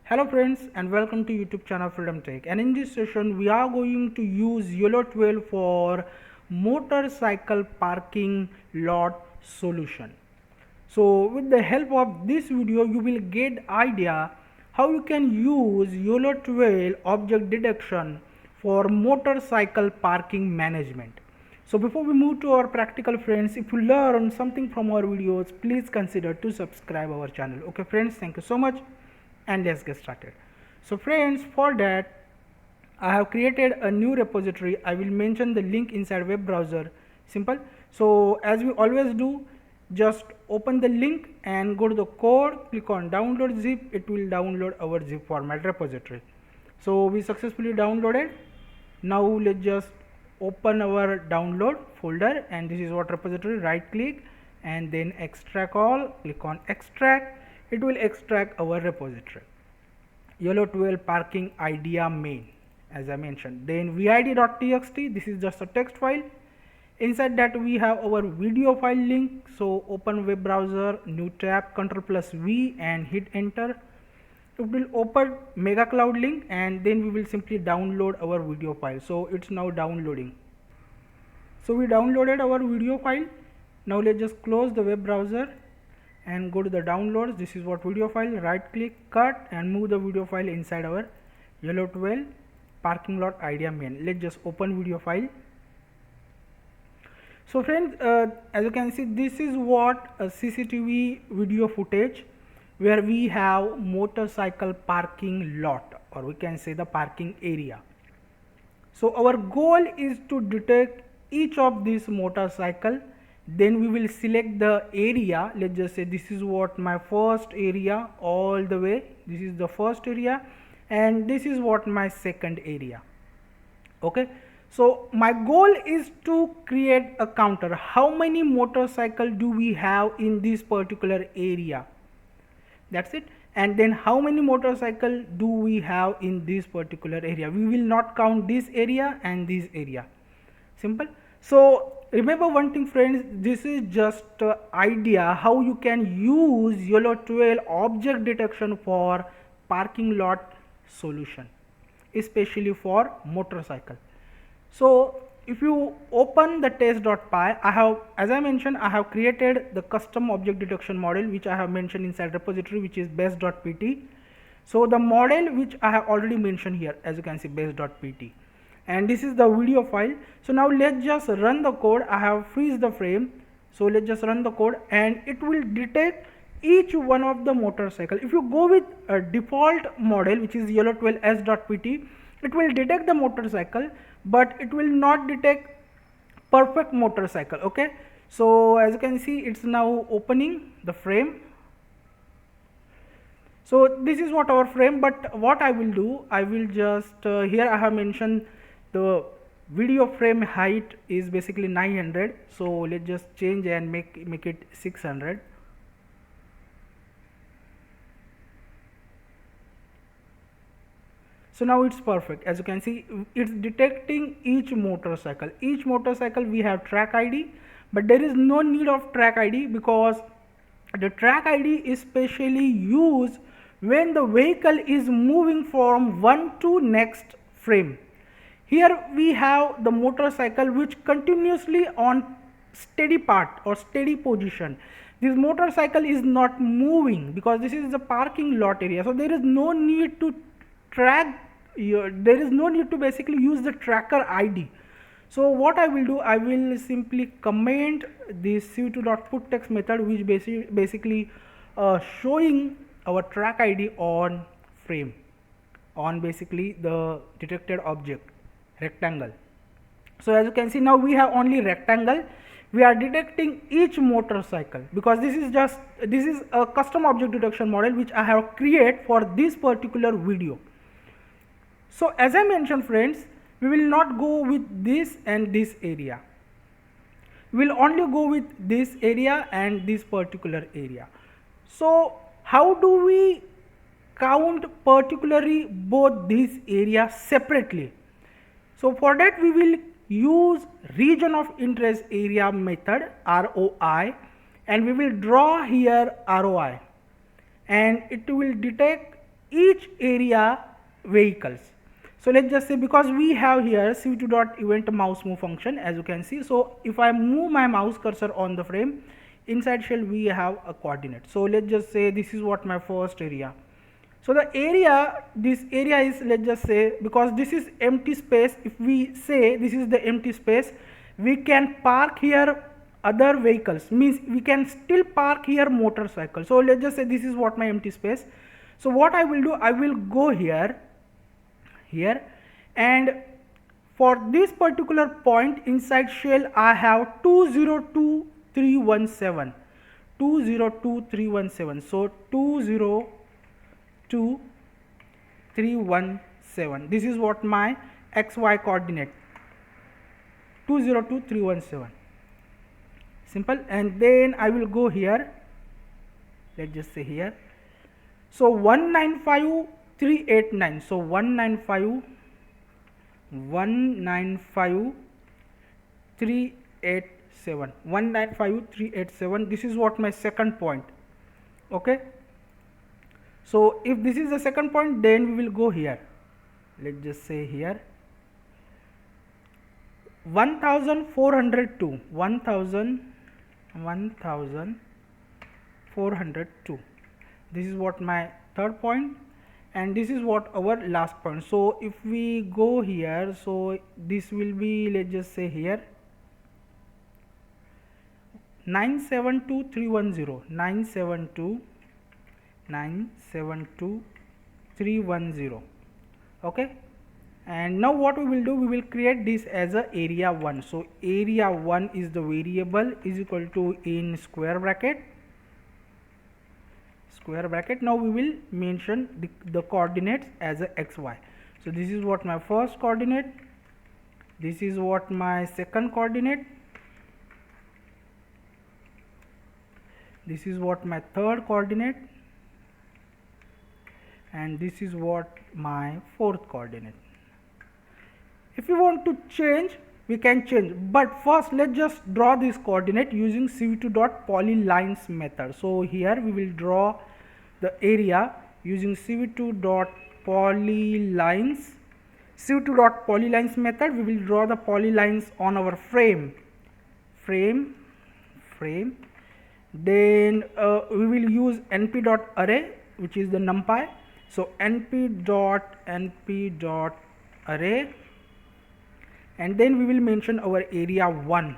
Hello friends and welcome to YouTube channel Freedom Tech, and in this session we are going to use YOLO 12 for motorcycle parking lot solution. So with the help of this video you will get idea how you can use YOLO 12 object detection for motorcycle parking management. So before we move to our practical friends, if you learn something from our videos, please consider to subscribe our channel. Okay friends, thank you so much. And let's get started. So friends, for that I have created a new repository. I will mention the link inside web browser. Simple. So as we always do, just open the link and go to the code, click on download zip. It will download our zip format repository. So we successfully downloaded. Now let's just open our download folder, and this is what repository. Right click and then extract all, click on extract. It will extract our repository YOLO 12 parking idea main, as I mentioned. Then vid.txt, this is just a text file. Inside that we have our video file link. So open web browser, new tab, Ctrl+V and hit enter. It will open mega cloud link, and then we will simply download our video file. So it's now downloading. So we downloaded our video file. Now let's just close the web browser and go to the downloads. This is what video file. Right click, cut and move the video file inside our YOLO 12 parking lot idea main. Let's just open video file. So friends, as you can see, this is what a CCTV video footage where we have motorcycle parking lot, or we can say the parking area. So our goal is to detect each of these motorcycle. Then we will select the area. Let's just say this is what my first area, all the way this is the first area, and this is what my second area. Okay, so my goal is to create a counter. How many motorcycle do we have in this particular area? That's it. And then how many motorcycle do we have in this particular area? We will not count this area and this area. Simple. So remember one thing friends, this is just an idea how you can use YOLO 12 object detection for parking lot solution, especially for motorcycle. So if you open the test.py, I have, as I mentioned, I have created the custom object detection model which I have mentioned inside repository, which is base.pt. So the model which I have already mentioned here, as you can see, base.pt. And this is the video file. So now let's just run the code. I have freeze the frame. So let's just run the code, and it will detect each one of the motorcycle. If you go with a default model, which is YOLO 12 s.pt, it will detect the motorcycle, but it will not detect perfect motorcycle. Okay, so as you can see, it's now opening the frame. So this is what our frame, but what I will do, I will just here I have mentioned the video frame height is basically 900. So let's just change and make it 600. So now it's perfect. As you can see, it's detecting each motorcycle. Each motorcycle we have track ID, but there is no need of track ID because the track ID is specially used when the vehicle is moving from one to next frame. Here we have the motorcycle which continuously on steady part or steady position. This motorcycle is not moving because this is the parking lot area. So there is no need to track, there is no need to basically use the tracker ID. So what I will do, I will simply comment this c2.putText method, which basically showing our track ID on frame, on basically the detected object rectangle. So as you can see, now we have only rectangle. We are detecting each motorcycle because this is a custom object detection model which I have created for this particular video. So as I mentioned friends, we will not go with this and this area. We will only go with this area and this particular area. So how do we count particularly both these areas separately? So for that we will use region of interest area method, ROI, and we will draw here ROI, and it will detect each area vehicles. So let's just say, because we have here cv2 dot event mouse move function, as you can see. So if I move my mouse cursor on the frame, inside shell we have a coordinate. So let's just say this is what my first area. So the area, this area is, let's just say, because this is empty space, if we say this is the empty space, we can park here other vehicles, means we can still park here motorcycle. So let's just say this is what my empty space. So what I will do, I will go here, and for this particular point inside shell I have 202317, 202317. So 202317, this is what my xy coordinate, 202317, simple. And then I will go here, let's just say here, so 195389, so 195387, this is what my second point. Okay, so if this is the second point, then we will go here, let's just say here 1402, 1402, this is what my third point, and this is what our last point. So if we go here, so this will be, let's just say here 972310, 972310. Okay, and now what we will do, we will create this as a area 1. So area 1 is the variable, is equal to in square bracket. Now we will mention the coordinates as a xy. So this is what my first coordinate, this is what my second coordinate, this is what my third coordinate, and this is what my fourth coordinate. If you want to change, we can change, but first let's just draw this coordinate using cv2.polylines method. So here we will draw the area using cv2.polylines. cv2.polylines method, we will draw the polylines on our frame. Then we will use np.array, which is the numpy. So np.array, and then we will mention our area 1,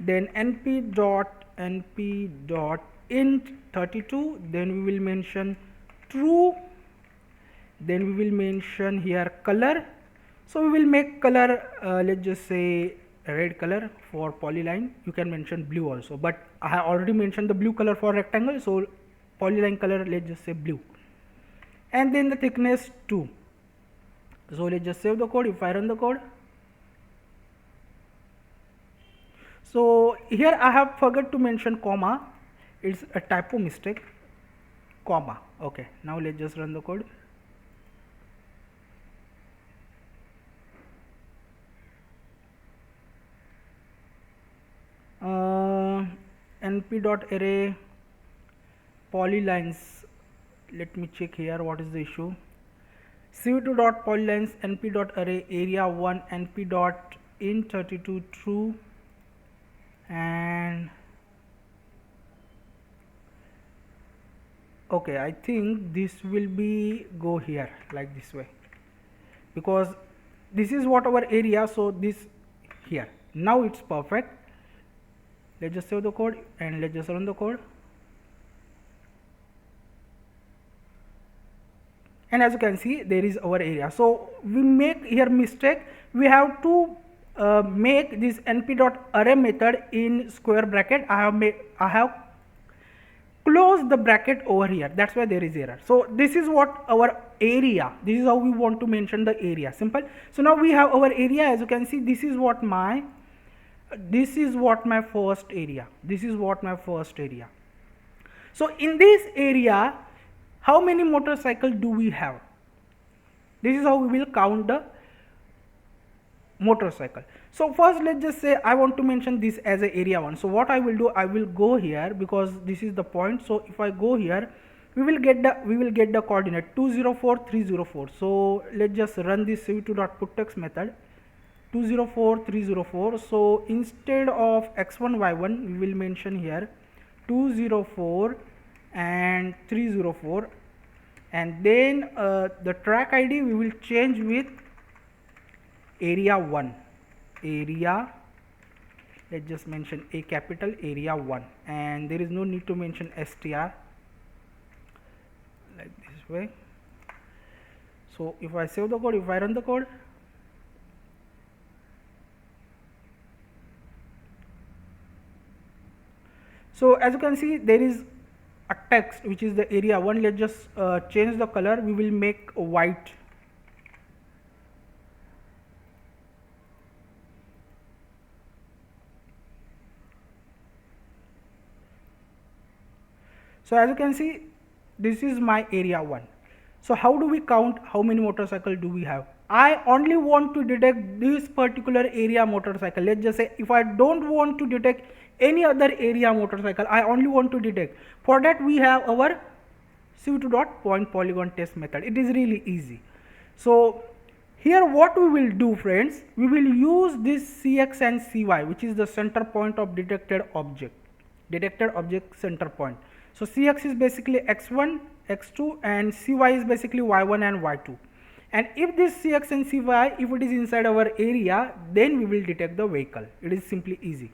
then np.int32, then we will mention true, then we will mention here color. So we will make color, let's just say red color for polyline. You can mention blue also, but I have already mentioned the blue color for rectangle, so polyline color, let's just say blue. And then the thickness 2. So let's just save the code. If I run the code, so here I have forgot to mention comma, it's a typo mistake, comma. Okay, now let's just run the code. np.array polylines, let me check here what is the issue. cv2.polylines np.array area 1 np.int32 true, and okay, I think this will be go here like this way, because this is what our area, so this here, now it's perfect. Let's just save the code and let's just run the code. And as you can see, there is our area. So we make here mistake, we have to make this np.array method in square bracket. I have closed the bracket over here, that's why there is error. So this is what our area, this is how we want to mention the area, simple. So now we have our area, as you can see, this is what my first area, So in this area, how many motorcycles do we have? This is how we will count the motorcycle. So first let's just say I want to mention this as a area 1. So what I will do, I will go here, because this is the point. So if I go here, we will get the coordinate 204 304. So let's just run this cv2.putText method. 204 304. So instead of x1 y1 we will mention here 204 and 304, and then the track ID we will change with area 1. Area, let's just mention a capital area 1, and there is no need to mention str, like this way. So if I save the code, if I run the code, so as you can see there is a text which is the area 1. Let's just change the color, we will make white. So as you can see, this is my area 1. So how do we count how many motorcycle do we have? I only want to detect this particular area motorcycle. Let's just say if I don't want to detect any other area motorcycle, I only want to detect. For that we have our cv2.pointPolygon test method. It is really easy. So here what we will do, friends, we will use this cx and cy, which is the center point of detected object center point. So cx is basically x1, x2, and cy is basically y1 and y2. And if this cx and cy, if it is inside our area, then we will detect the vehicle. It is simply easy.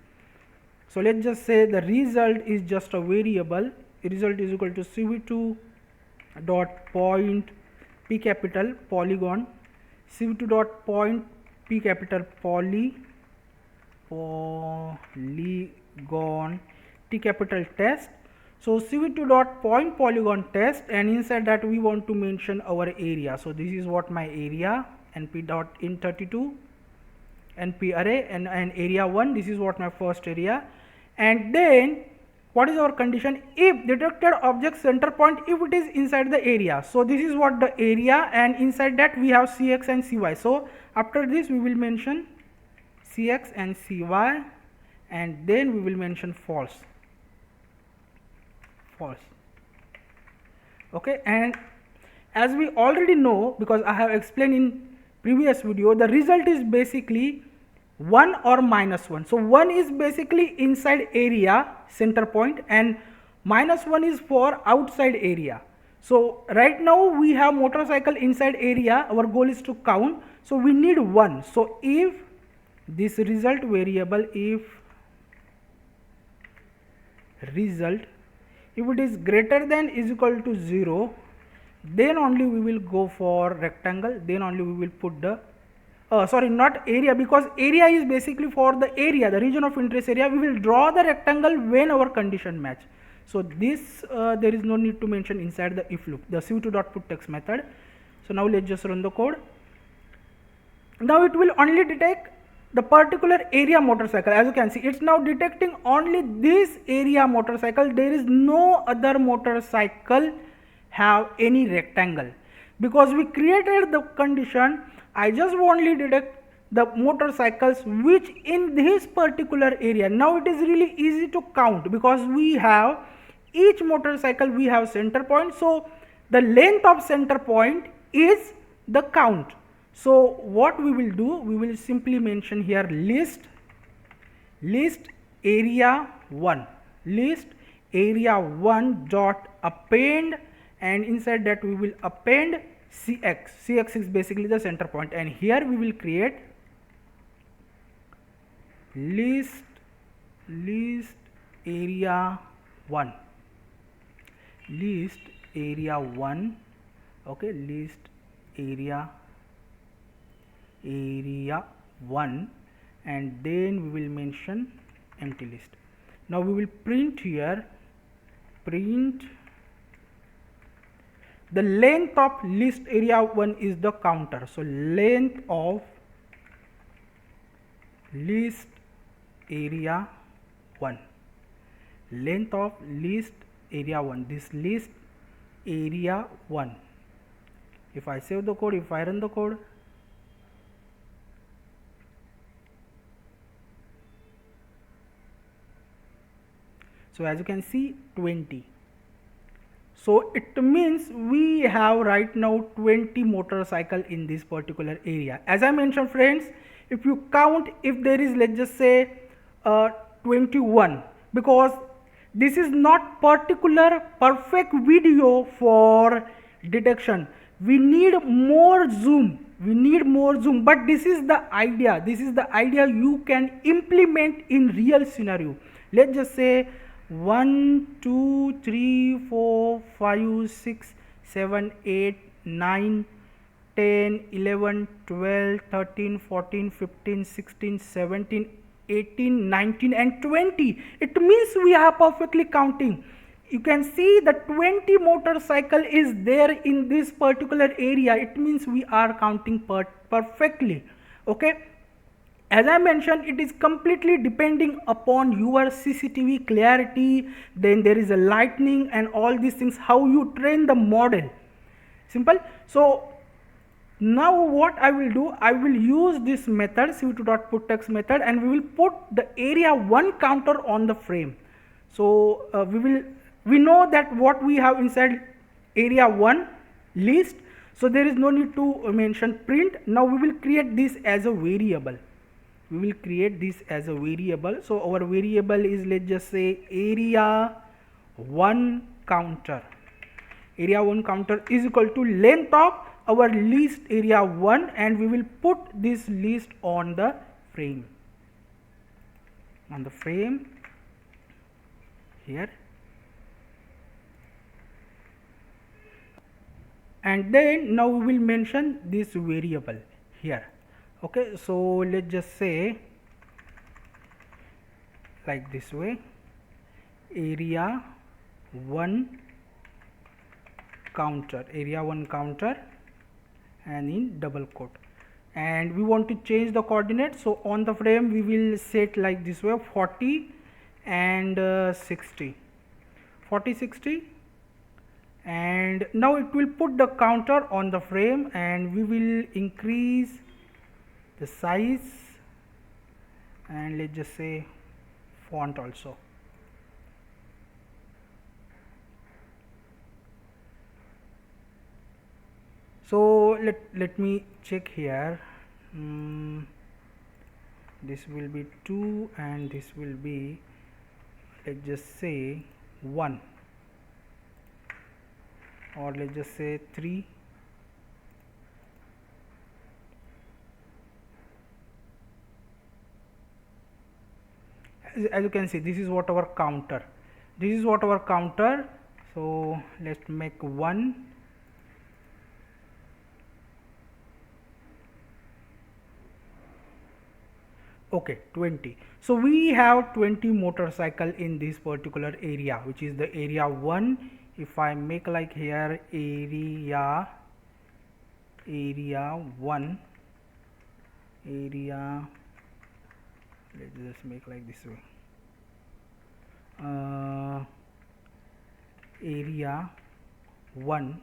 So let's just say the result is just a variable. Result is equal to cv2 dot point p capital polygon, cv2 dot point p capital polygon t capital test. So cv2 dot point polygon test, and inside that we want to mention our area. So this is what my area, np dot int32 np array, and area 1, this is what my first area. And then what is our condition? If detected object center point, if it is inside the area. So this is what the area, and inside that we have cx and cy. So after this we will mention cx and cy, and then we will mention false. Okay, and as we already know, because I have explained in previous video, the result is basically 1 or -1. So 1 is basically inside area center point, and -1 is for outside area. So right now we have motorcycle inside area, our goal is to count, so we need 1. So if this result variable, if result, if it is greater than is equal to 0, then only we will go for rectangle, then only we will put the sorry, not area, because area is basically for the area, the region of interest area. We will draw the rectangle when our condition match. So this there is no need to mention inside the if loop, the cv2.putText method. So now let's just run the code. Now it will only detect the particular area motorcycle. As you can see, it's now detecting only this area motorcycle. There is no other motorcycle have any rectangle, because we created the condition. I just only detect the motorcycles which in this particular area. Now it is really easy to count, because we have each motorcycle, we have center point. So the length of center point is the count. So what we will do, we will simply mention here list area 1, list area 1 dot append, and inside that we will append cx is basically the center point, and here we will create list area 1, list area 1, okay, list area 1, and then we will mention empty list. Now we will print here, print the length of list area 1 is the counter. So length of list area 1, length of list area 1, this list area 1. If I save the code, if I run the code, so as you can see 20. So it means we have right now 20 motorcycle in this particular area. As I mentioned friends, if you count, if there is, let's just say 21, because this is not particular perfect video for detection, we need more zoom, but this is the idea, you can implement in real scenario. Let's just say 1 2 3 4 5 6 7 8 9 10 11 12 13 14 15 16 17 18 19 and 20. It means we are perfectly counting. You can see the 20 motorcycle is there in this particular area. It means we are counting perfectly. Okay, as I mentioned, it is completely depending upon your CCTV clarity, then there is a lightning and all these things, how you train the model. Simple. So now what I will do, I will use this method, cv2.putText method, and we will put the area 1 counter on the frame. So we know that what we have inside area 1 list, so there is no need to mention print. Now we will create this as a variable. So our variable is, let's just say, area 1 counter. Area 1 counter is equal to length of our list area 1, and we will put this list on the frame. Here, and then now we will mention this variable here. Okay, so let's just say like this way, area 1 counter, and in double quote, and we want to change the coordinates. So on the frame we will set like this way, 40 and 60, and now it will put the counter on the frame, and we will increase the size, and let's just say font also. So let me check here. This will be 2 and this will be, let's just say 1, or let's just say 3. As you can see, this is what our counter, so let's make 1. Okay, 20. So we have 20 motorcycle in this particular area, which is the area 1. If I make like here area 1, let's just make like this way, area 1.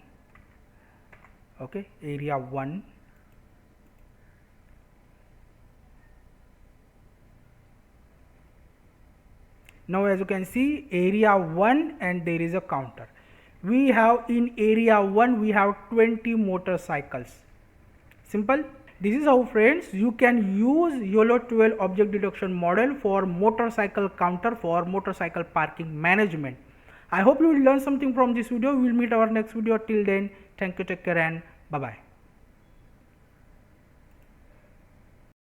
Okay, area 1. Now as you can see, area 1, and there is a counter. We have in area 1 we have 20 motorcycles. Simple. This is how friends you can use YOLO 12 object detection model for motorcycle counter, for motorcycle parking management. I hope you will learn something from this video. We will meet our next video. Till then, thank you, take care, and bye bye.